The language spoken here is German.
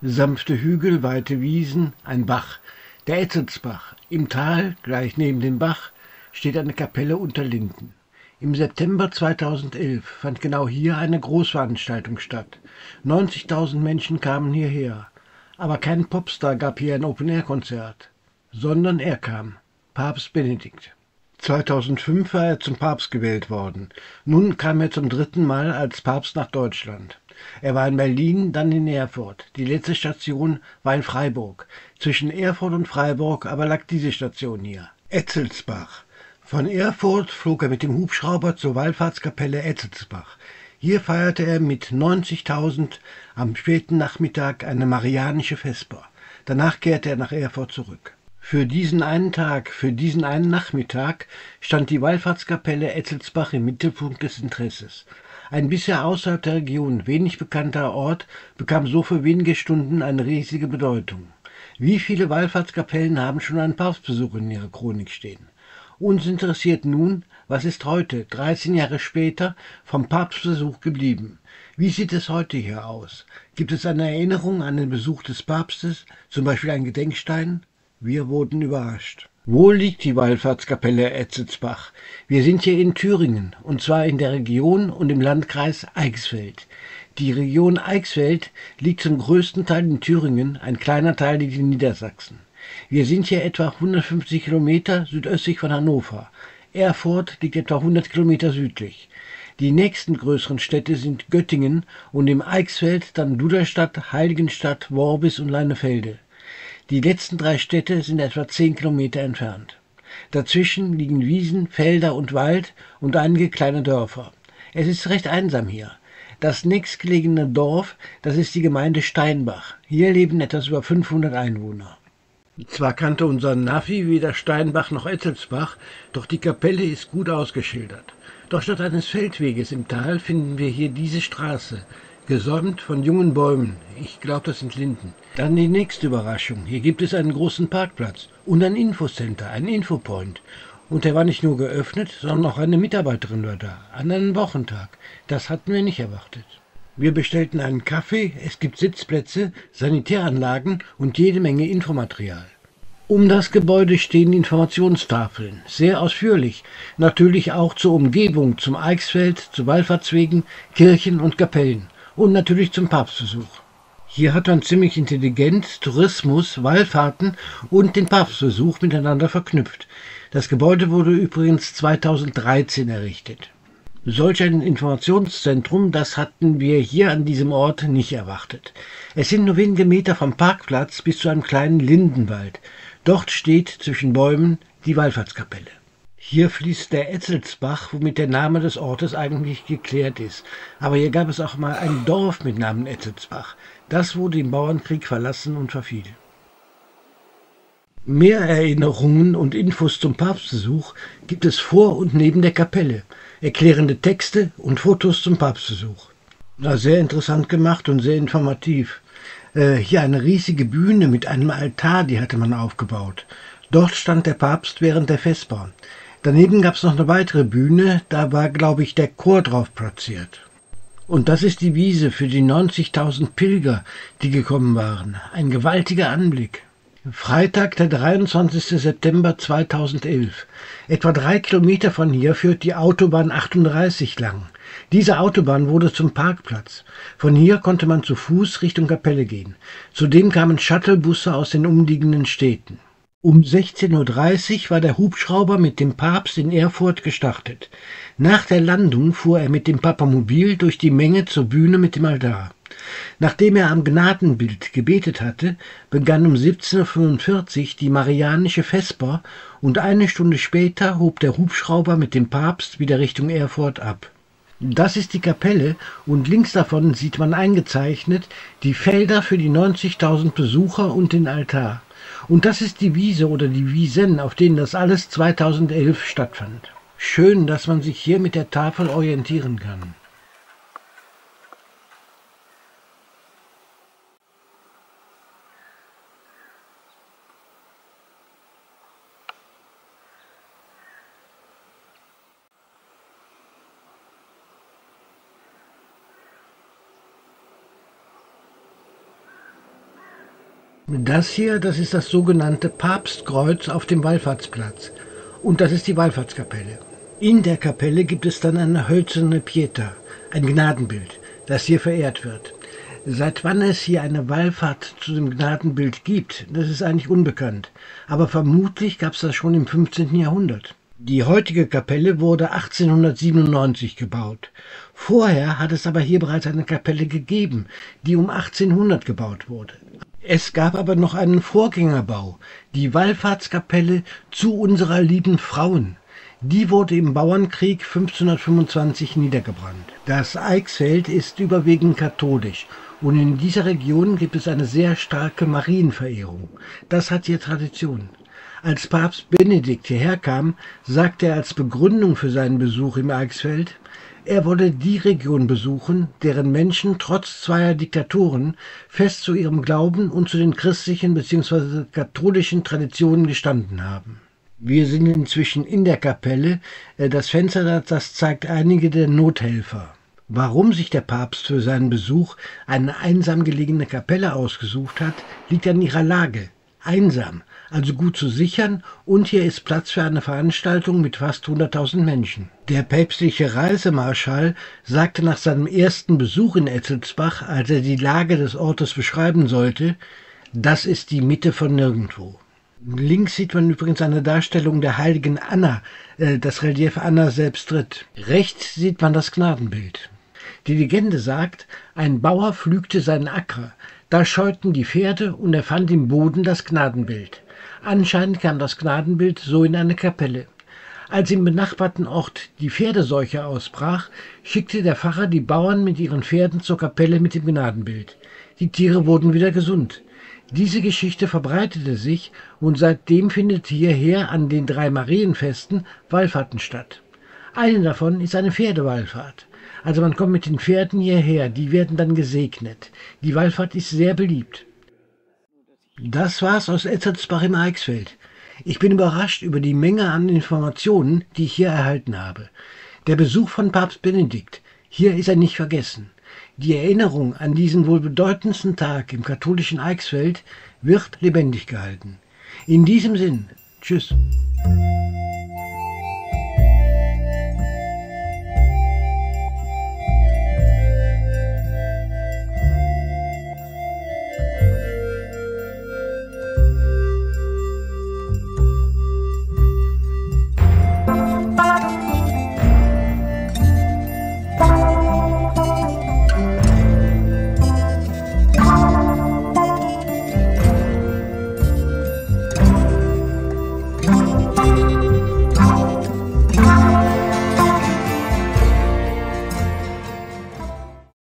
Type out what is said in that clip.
Sanfte Hügel, weite Wiesen, ein Bach, der Etzelsbach. Im Tal, gleich neben dem Bach, steht eine Kapelle unter Linden. Im September 2011 fand genau hier eine Großveranstaltung statt. 90.000 Menschen kamen hierher. Aber kein Popstar gab hier ein Open-Air-Konzert, sondern er kam, Papst Benedikt. 2005 war er zum Papst gewählt worden. Nun kam er zum 3. Mal als Papst nach Deutschland. Er war in Berlin, dann in Erfurt. Die letzte Station war in Freiburg. Zwischen Erfurt und Freiburg aber lag diese Station hier, Etzelsbach. Von Erfurt flog er mit dem Hubschrauber zur Wallfahrtskapelle Etzelsbach. Hier feierte er mit 90.000 am späten Nachmittag eine marianische Vesper. Danach kehrte er nach Erfurt zurück. Für diesen einen Tag, für diesen einen Nachmittag stand die Wallfahrtskapelle Etzelsbach im Mittelpunkt des Interesses. Ein bisher außerhalb der Region wenig bekannter Ort bekam so für wenige Stunden eine riesige Bedeutung. Wie viele Wallfahrtskapellen haben schon einen Papstbesuch in ihrer Chronik stehen? Uns interessiert nun, was ist heute, 13 Jahre später, vom Papstbesuch geblieben? Wie sieht es heute hier aus? Gibt es eine Erinnerung an den Besuch des Papstes, zum Beispiel ein Gedenkstein? Wir wurden überrascht. Wo liegt die Wallfahrtskapelle Etzelsbach? Wir sind hier in Thüringen, und zwar in der Region und im Landkreis Eichsfeld. Die Region Eichsfeld liegt zum größten Teil in Thüringen, ein kleiner Teil liegt in Niedersachsen. Wir sind hier etwa 150 Kilometer südöstlich von Hannover. Erfurt liegt etwa 100 Kilometer südlich. Die nächsten größeren Städte sind Göttingen und im Eichsfeld dann Duderstadt, Heiligenstadt, Worbis und Leinefelde. Die letzten 3 Städte sind etwa 10 Kilometer entfernt. Dazwischen liegen Wiesen, Felder und Wald und einige kleine Dörfer. Es ist recht einsam hier. Das nächstgelegene Dorf, das ist die Gemeinde Steinbach. Hier leben etwas über 500 Einwohner. Zwar kannte unser Navi weder Steinbach noch Etzelsbach, doch die Kapelle ist gut ausgeschildert. Doch statt eines Feldweges im Tal finden wir hier diese Straße, gesäumt von jungen Bäumen. Ich glaube, das sind Linden. Dann die nächste Überraschung. Hier gibt es einen großen Parkplatz und ein Infocenter, ein Infopoint. Und der war nicht nur geöffnet, sondern auch eine Mitarbeiterin war da, an einem Wochentag. Das hatten wir nicht erwartet. Wir bestellten einen Kaffee, es gibt Sitzplätze, Sanitäranlagen und jede Menge Infomaterial. Um das Gebäude stehen Informationstafeln, sehr ausführlich, natürlich auch zur Umgebung, zum Eichsfeld, zu Wallfahrtswegen, Kirchen und Kapellen und natürlich zum Papstbesuch. Hier hat man ziemlich intelligent Tourismus, Wallfahrten und den Papstbesuch miteinander verknüpft. Das Gebäude wurde übrigens 2013 errichtet. Solch ein Informationszentrum, das hatten wir hier an diesem Ort nicht erwartet. Es sind nur wenige Meter vom Parkplatz bis zu einem kleinen Lindenwald. Dort steht zwischen Bäumen die Wallfahrtskapelle. Hier fließt der Etzelsbach, womit der Name des Ortes eigentlich geklärt ist. Aber hier gab es auch mal ein Dorf mit Namen Etzelsbach. Das wurde im Bauernkrieg verlassen und verfiel. Mehr Erinnerungen und Infos zum Papstbesuch gibt es vor und neben der Kapelle, erklärende Texte und Fotos zum Papstbesuch. Sehr interessant gemacht und sehr informativ. Hier eine riesige Bühne mit einem Altar, die hatte man aufgebaut. Dort stand der Papst während der Vesper. Daneben gab es noch eine weitere Bühne, da war, glaube ich, der Chor drauf platziert. Und das ist die Wiese für die 90.000 Pilger, die gekommen waren. Ein gewaltiger Anblick. Freitag, der 23. September 2011. Etwa 3 Kilometer von hier führt die Autobahn 38 lang. Diese Autobahn wurde zum Parkplatz. Von hier konnte man zu Fuß Richtung Kapelle gehen. Zudem kamen Shuttlebusse aus den umliegenden Städten. Um 16:30 Uhr war der Hubschrauber mit dem Papst in Erfurt gestartet. Nach der Landung fuhr er mit dem Papamobil durch die Menge zur Bühne mit dem Altar. Nachdem er am Gnadenbild gebetet hatte, begann um 17:45 Uhr die marianische Vesper und eine Stunde später hob der Hubschrauber mit dem Papst wieder Richtung Erfurt ab. Das ist die Kapelle und links davon sieht man eingezeichnet die Felder für die 90.000 Besucher und den Altar. Und das ist die Wiese oder die Wiesen, auf denen das alles 2011 stattfand. Schön, dass man sich hier mit der Tafel orientieren kann. Das hier, das ist das sogenannte Papstkreuz auf dem Wallfahrtsplatz. Und das ist die Wallfahrtskapelle. In der Kapelle gibt es dann eine hölzerne Pietà, ein Gnadenbild, das hier verehrt wird. Seit wann es hier eine Wallfahrt zu dem Gnadenbild gibt, das ist eigentlich unbekannt. Aber vermutlich gab es das schon im 15. Jahrhundert. Die heutige Kapelle wurde 1897 gebaut. Vorher hat es aber hier bereits eine Kapelle gegeben, die um 1800 gebaut wurde. Es gab aber noch einen Vorgängerbau, die Wallfahrtskapelle zu unserer lieben Frauen. Die wurde im Bauernkrieg 1525 niedergebrannt. Das Eichsfeld ist überwiegend katholisch und in dieser Region gibt es eine sehr starke Marienverehrung. Das hat hier Tradition. Als Papst Benedikt hierher kam, sagte er als Begründung für seinen Besuch im Eichsfeld, er wolle die Region besuchen, deren Menschen trotz zweier Diktatoren fest zu ihrem Glauben und zu den christlichen bzw. katholischen Traditionen gestanden haben. Wir sind inzwischen in der Kapelle. Das Fenster, das zeigt einige der Nothelfer. Warum sich der Papst für seinen Besuch eine einsam gelegene Kapelle ausgesucht hat, liegt an ihrer Lage. Einsam, also gut zu sichern, und hier ist Platz für eine Veranstaltung mit fast 100.000 Menschen. Der päpstliche Reisemarschall sagte nach seinem ersten Besuch in Ettelsbach, als er die Lage des Ortes beschreiben sollte, das ist die Mitte von nirgendwo. Links sieht man übrigens eine Darstellung der heiligen Anna, das Relief Anna selbst tritt. Rechts sieht man das Gnadenbild. Die Legende sagt, ein Bauer pflügte seinen Acker, da scheuten die Pferde und er fand im Boden das Gnadenbild. Anscheinend kam das Gnadenbild so in eine Kapelle. Als im benachbarten Ort die Pferdeseuche ausbrach, schickte der Pfarrer die Bauern mit ihren Pferden zur Kapelle mit dem Gnadenbild. Die Tiere wurden wieder gesund. Diese Geschichte verbreitete sich und seitdem findet hierher an den 3 Marienfesten Wallfahrten statt. Eine davon ist eine Pferdewallfahrt. Also man kommt mit den Pferden hierher, die werden dann gesegnet. Die Wallfahrt ist sehr beliebt. Das war's aus Ettelsbach im Eichsfeld. Ich bin überrascht über die Menge an Informationen, die ich hier erhalten habe. Der Besuch von Papst Benedikt, hier ist er nicht vergessen. Die Erinnerung an diesen wohl bedeutendsten Tag im katholischen Eichsfeld wird lebendig gehalten. In diesem Sinn, tschüss.